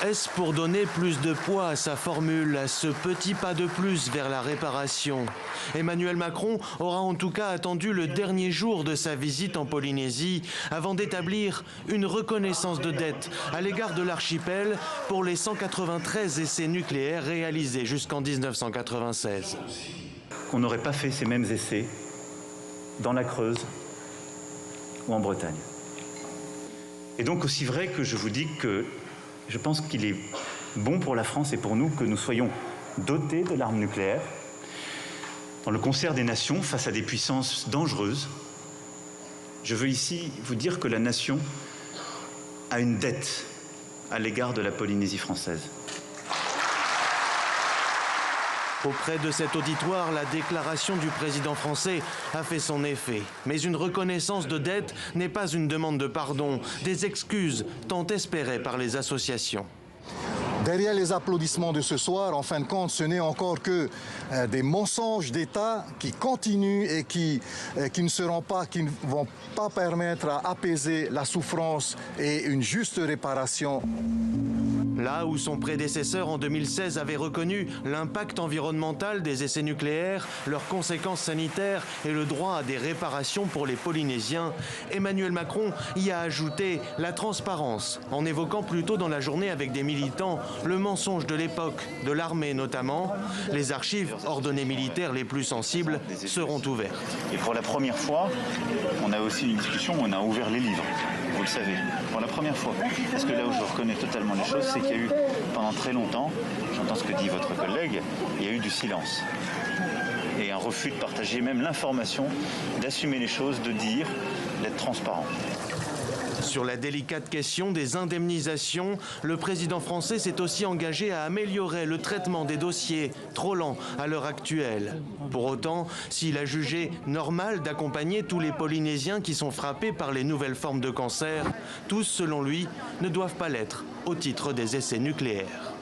Est-ce pour donner plus de poids à sa formule, à ce petit pas de plus vers la réparation? Emmanuel Macron aura en tout cas attendu le dernier jour de sa visite en Polynésie avant d'établir une reconnaissance de dette à l'égard de l'archipel pour les 193 essais nucléaires réalisés jusqu'en 1996. On n'aurait pas fait ces mêmes essais dans la Creuse ou en Bretagne. Et donc aussi vrai que je vous dis que je pense qu'il est bon pour la France et pour nous que nous soyons dotés de l'arme nucléaire dans le concert des nations face à des puissances dangereuses. Je veux ici vous dire que la nation a une dette à l'égard de la Polynésie française. Auprès de cet auditoire, la déclaration du président français a fait son effet. Mais une reconnaissance de dette n'est pas une demande de pardon, des excuses tant espérées par les associations. Derrière les applaudissements de ce soir, en fin de compte, ce n'est encore que des mensonges d'État qui continuent et qui ne vont pas permettre à apaiser la souffrance et une juste réparation. Là où son prédécesseur en 2016 avait reconnu l'impact environnemental des essais nucléaires, leurs conséquences sanitaires et le droit à des réparations pour les Polynésiens, Emmanuel Macron y a ajouté la transparence, en évoquant plutôt dans la journée avec des militants le mensonge de l'époque, de l'armée notamment. Les archives ordonnées militaires les plus sensibles seront ouvertes. Et pour la première fois, on a aussi une discussion où on a ouvert les livres. Vous le savez, pour la première fois. Parce que là où je reconnais totalement les choses, c'est qu'il y a eu, pendant très longtemps, j'entends ce que dit votre collègue, il y a eu du silence. Et un refus de partager même l'information, d'assumer les choses, de dire, d'être transparent. Sur la délicate question des indemnisations, le président français s'est aussi engagé à améliorer le traitement des dossiers trop lents à l'heure actuelle. Pour autant, s'il a jugé normal d'accompagner tous les Polynésiens qui sont frappés par les nouvelles formes de cancer, tous, selon lui, ne doivent pas l'être au titre des essais nucléaires.